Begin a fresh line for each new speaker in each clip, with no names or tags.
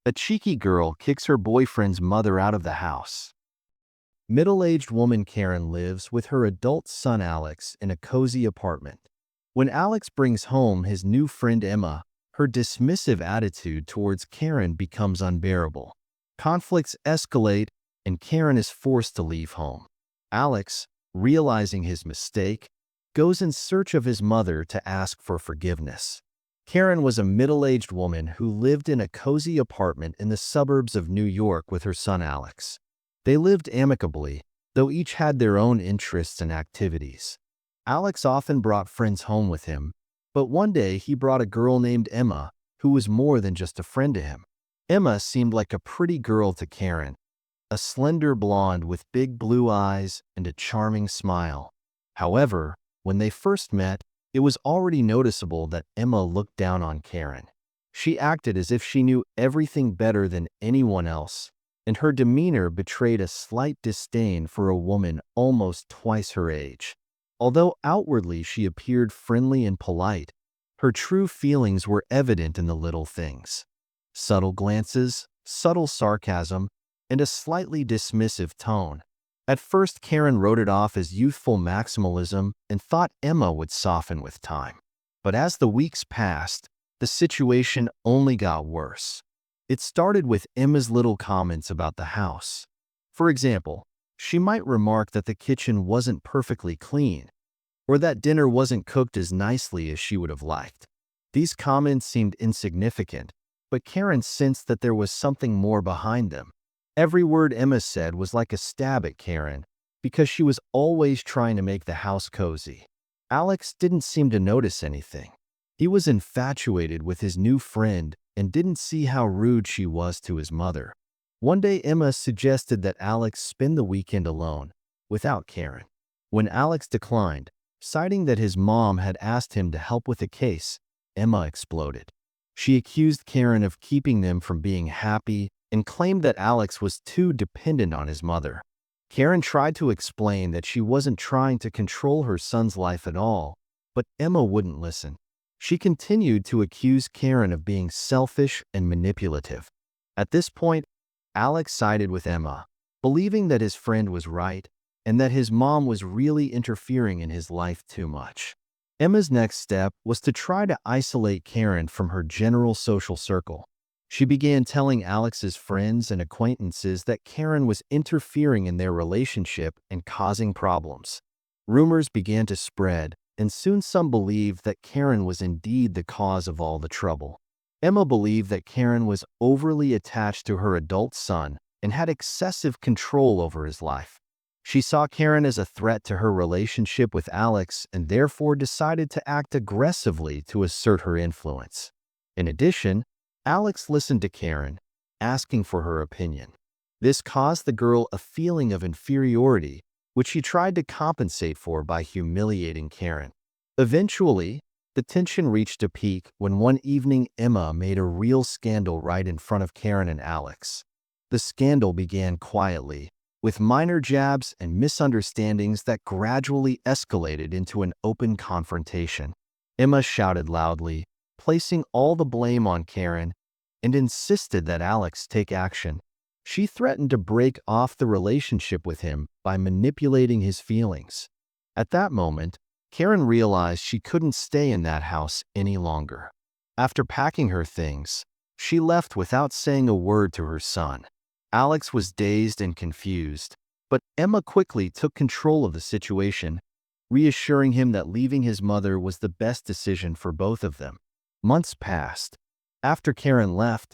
A cheeky girl kicks her boyfriend's mother out of the house. Middle-aged woman Karen lives with her adult son Alex in a cozy apartment. When Alex brings home his new friend Emma, her dismissive attitude towards Karen becomes unbearable. Conflicts escalate, and Karen is forced to leave home. Alex, realizing his mistake, goes in search of his mother to ask for forgiveness. Karen was a middle-aged woman who lived in a cozy apartment in the suburbs of New York with her son Alex. They lived amicably, though each had their own interests and activities. Alex often brought friends home with him, but one day he brought a girl named Emma, who was more than just a friend to him. Emma seemed like a pretty girl to Karen, a slender blonde with big blue eyes and a charming smile. However, when they first met, it was already noticeable that Emma looked down on Karen. She acted as if she knew everything better than anyone else, and her demeanor betrayed a slight disdain for a woman almost twice her age. Although outwardly she appeared friendly and polite, her true feelings were evident in the little things. Subtle glances, subtle sarcasm, and a slightly dismissive tone. At first, Karen wrote it off as youthful maximalism and thought Emma would soften with time. But as the weeks passed, the situation only got worse. It started with Emma's little comments about the house. For example, she might remark that the kitchen wasn't perfectly clean, or that dinner wasn't cooked as nicely as she would have liked. These comments seemed insignificant, but Karen sensed that there was something more behind them. Every word Emma said was like a stab at Karen, because she was always trying to make the house cozy. Alex didn't seem to notice anything. He was infatuated with his new friend and didn't see how rude she was to his mother. One day Emma suggested that Alex spend the weekend alone, without Karen. When Alex declined, citing that his mom had asked him to help with a case, Emma exploded. She accused Karen of keeping them from being happy and claimed that Alex was too dependent on his mother. Karen tried to explain that she wasn't trying to control her son's life at all, but Emma wouldn't listen. She continued to accuse Karen of being selfish and manipulative. At this point, Alex sided with Emma, believing that his friend was right and that his mom was really interfering in his life too much. Emma's next step was to try to isolate Karen from her general social circle. She began telling Alex's friends and acquaintances that Karen was interfering in their relationship and causing problems. Rumors began to spread, and soon some believed that Karen was indeed the cause of all the trouble. Emma believed that Karen was overly attached to her adult son and had excessive control over his life. She saw Karen as a threat to her relationship with Alex and therefore decided to act aggressively to assert her influence. In addition, Alex listened to Karen, asking for her opinion. This caused the girl a feeling of inferiority, which she tried to compensate for by humiliating Karen. Eventually, the tension reached a peak when one evening Emma made a real scandal right in front of Karen and Alex. The scandal began quietly, with minor jabs and misunderstandings that gradually escalated into an open confrontation. Emma shouted loudly, placing all the blame on Karen, and insisted that Alex take action. She threatened to break off the relationship with him by manipulating his feelings. At that moment, Karen realized she couldn't stay in that house any longer. After packing her things, she left without saying a word to her son. Alex was dazed and confused, but Emma quickly took control of the situation, reassuring him that leaving his mother was the best decision for both of them. Months passed. After Karen left,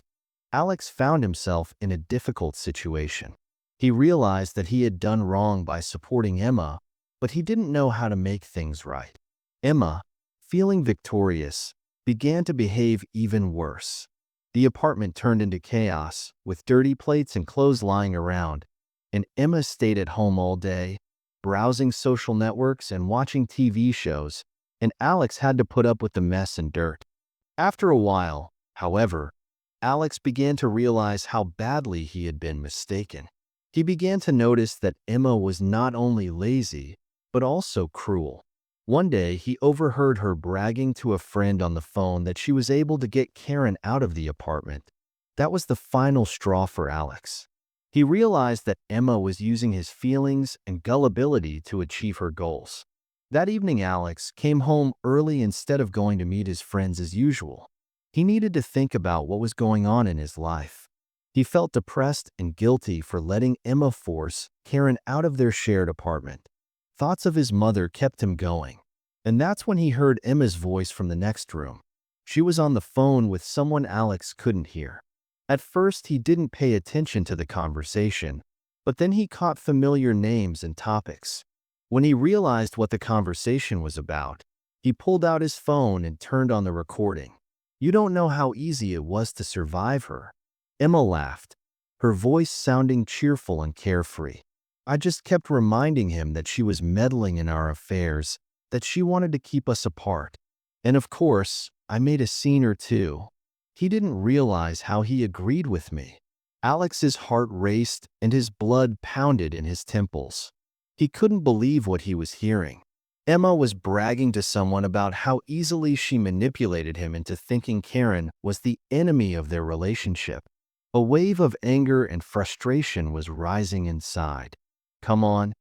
Alex found himself in a difficult situation. He realized that he had done wrong by supporting Emma, but he didn't know how to make things right. Emma, feeling victorious, began to behave even worse. The apartment turned into chaos, with dirty plates and clothes lying around, and Emma stayed at home all day, browsing social networks and watching TV shows, and Alex had to put up with the mess and dirt. After a while, however, Alex began to realize how badly he had been mistaken. He began to notice that Emma was not only lazy, but also cruel. One day, he overheard her bragging to a friend on the phone that she was able to get Karen out of the apartment, That was the final straw for Alex. He realized that Emma was using his feelings and gullibility to achieve her goals. That evening, Alex came home early instead of going to meet his friends as usual. He needed to think about what was going on in his life. He felt depressed and guilty for letting Emma force Karen out of their shared apartment. Thoughts of his mother kept him going. And that's when he heard Emma's voice from the next room. She was on the phone with someone Alex couldn't hear. At first, he didn't pay attention to the conversation, but then he caught familiar names and topics. When he realized what the conversation was about, he pulled out his phone and turned on the recording. "You don't know how easy it was to survive her." Emma laughed, her voice sounding cheerful and carefree. "I just kept reminding him that she was meddling in our affairs, that she wanted to keep us apart. And of course, I made a scene or two. He didn't realize how he agreed with me." Alex's heart raced and his blood pounded in his temples. He couldn't believe what he was hearing. Emma was bragging to someone about how easily she manipulated him into thinking Karen was the enemy of their relationship. A wave of anger and frustration was rising inside. "Come on,"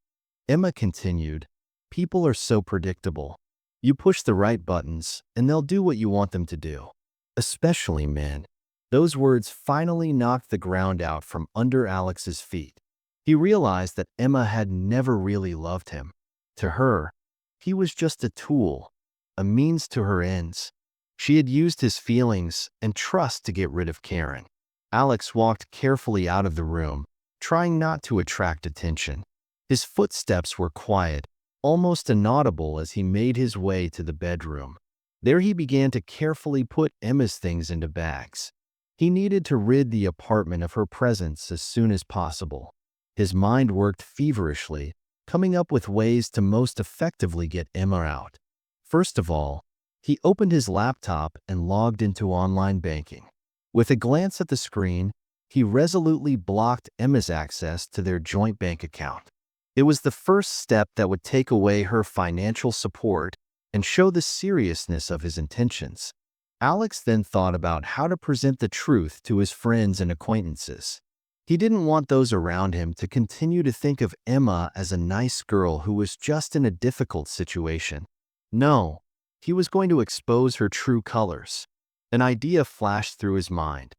Emma continued. "People are so predictable. You push the right buttons, and they'll do what you want them to do. Especially men." Those words finally knocked the ground out from under Alex's feet. He realized that Emma had never really loved him. To her, he was just a tool, a means to her ends. She had used his feelings and trust to get rid of Karen. Alex walked carefully out of the room, trying not to attract attention. His footsteps were quiet, almost inaudible as he made his way to the bedroom. There he began to carefully put Emma's things into bags. He needed to rid the apartment of her presence as soon as possible. His mind worked feverishly, coming up with ways to most effectively get Emma out. First of all, he opened his laptop and logged into online banking. With a glance at the screen, he resolutely blocked Emma's access to their joint bank account. It was the first step that would take away her financial support and show the seriousness of his intentions. Alex then thought about how to present the truth to his friends and acquaintances. He didn't want those around him to continue to think of Emma as a nice girl who was just in a difficult situation. No, he was going to expose her true colors. An idea flashed through his mind.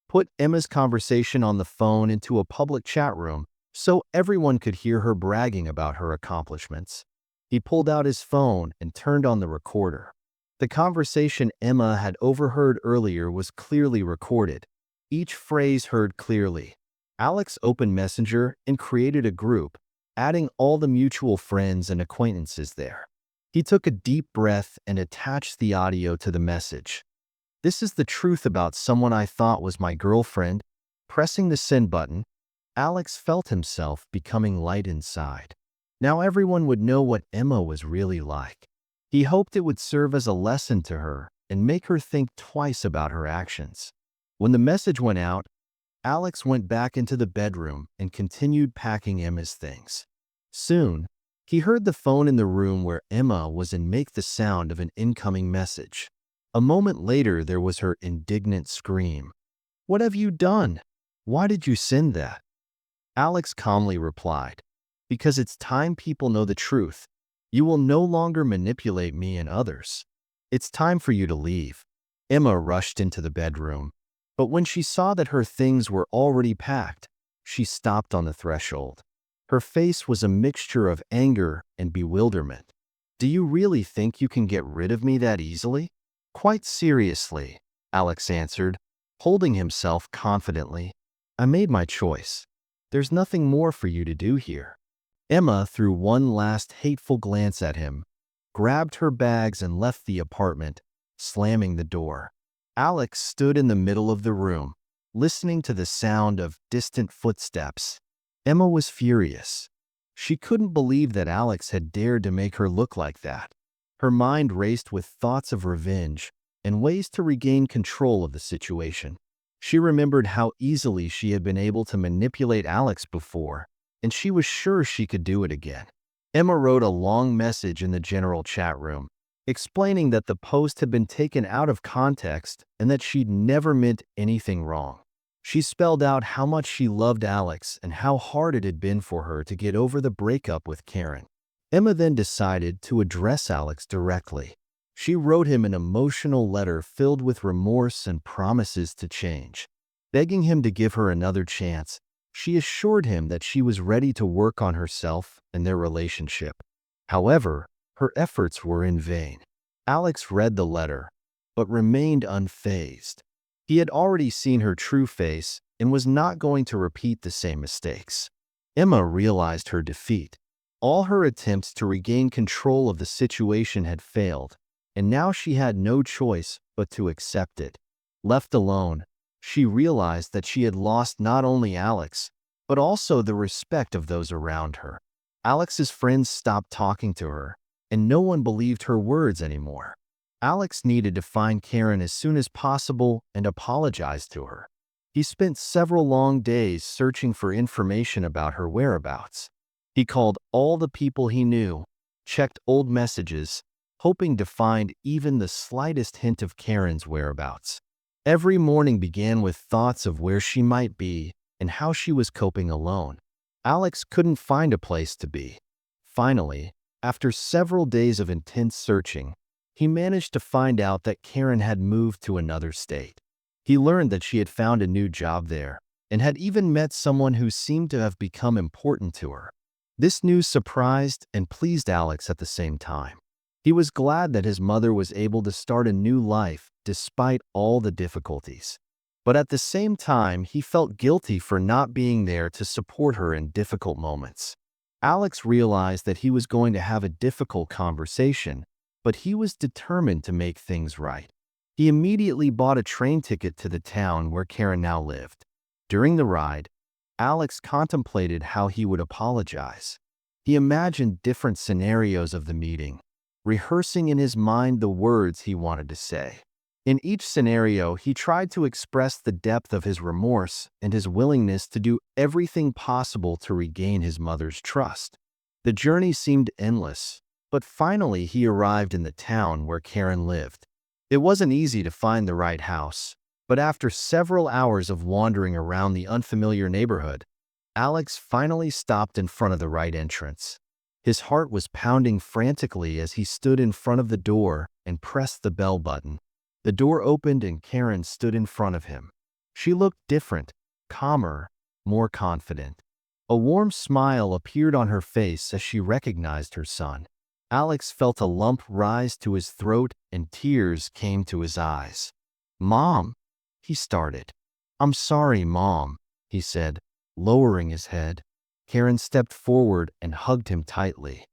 Put Emma's conversation on the phone into a public chat room so everyone could hear her bragging about her accomplishments. He pulled out his phone and turned on the recorder. The conversation Emma had overheard earlier was clearly recorded, each phrase heard clearly. Alex opened Messenger and created a group, adding all the mutual friends and acquaintances there. He took a deep breath and attached the audio to the message. "This is the truth about someone I thought was my girlfriend." Pressing the send button, Alex felt himself becoming light inside. Now everyone would know what Emma was really like. He hoped it would serve as a lesson to her and make her think twice about her actions. When the message went out, Alex went back into the bedroom and continued packing Emma's things. Soon, he heard the phone in the room where Emma was and make the sound of an incoming message. A moment later, there was her indignant scream. "What have you done? Why did you send that?" Alex calmly replied, "Because it's time people know the truth. You will no longer manipulate me and others. It's time for you to leave." Emma rushed into the bedroom, but when she saw that her things were already packed, she stopped on the threshold. Her face was a mixture of anger and bewilderment. "Do you really think you can get rid of me that easily?" "Quite seriously," Alex answered, holding himself confidently. "I made my choice. There's nothing more for you to do here." Emma threw one last hateful glance at him, grabbed her bags and left the apartment, slamming the door. Alex stood in the middle of the room, listening to the sound of distant footsteps. Emma was furious. She couldn't believe that Alex had dared to make her look like that. Her mind raced with thoughts of revenge and ways to regain control of the situation. She remembered how easily she had been able to manipulate Alex before, and she was sure she could do it again. Emma wrote a long message in the general chat room, explaining that the post had been taken out of context and that she'd never meant anything wrong. She spelled out how much she loved Alex and how hard it had been for her to get over the breakup with Karen. Emma then decided to address Alex directly. She wrote him an emotional letter filled with remorse and promises to change. Begging him to give her another chance, she assured him that she was ready to work on herself and their relationship. However, her efforts were in vain. Alex read the letter, but remained unfazed. He had already seen her true face and was not going to repeat the same mistakes. Emma realized her defeat. All her attempts to regain control of the situation had failed, and now she had no choice but to accept it. Left alone, she realized that she had lost not only Alex, but also the respect of those around her. Alex's friends stopped talking to her, and no one believed her words anymore. Alex needed to find Karen as soon as possible and apologize to her. He spent several long days searching for information about her whereabouts. He called all the people he knew, checked old messages, hoping to find even the slightest hint of Karen's whereabouts. Every morning began with thoughts of where she might be and how she was coping alone. Alex couldn't find a place to be. Finally, after several days of intense searching, he managed to find out that Karen had moved to another state. He learned that she had found a new job there and had even met someone who seemed to have become important to her. This news surprised and pleased Alex at the same time. He was glad that his mother was able to start a new life despite all the difficulties. But at the same time, he felt guilty for not being there to support her in difficult moments. Alex realized that he was going to have a difficult conversation, but he was determined to make things right. He immediately bought a train ticket to the town where Karen now lived. During the ride, Alex contemplated how he would apologize. He imagined different scenarios of the meeting, rehearsing in his mind the words he wanted to say. In each scenario, he tried to express the depth of his remorse and his willingness to do everything possible to regain his mother's trust. The journey seemed endless, but finally he arrived in the town where Karen lived. It wasn't easy to find the right house, but after several hours of wandering around the unfamiliar neighborhood, Alex finally stopped in front of the right entrance. His heart was pounding frantically as he stood in front of the door and pressed the bell button. The door opened and Karen stood in front of him. She looked different, calmer, more confident. A warm smile appeared on her face as she recognized her son. Alex felt a lump rise to his throat and tears came to his eyes. "Mom," he started. "I'm sorry, Mom," he said, lowering his head. Karen stepped forward and hugged him tightly.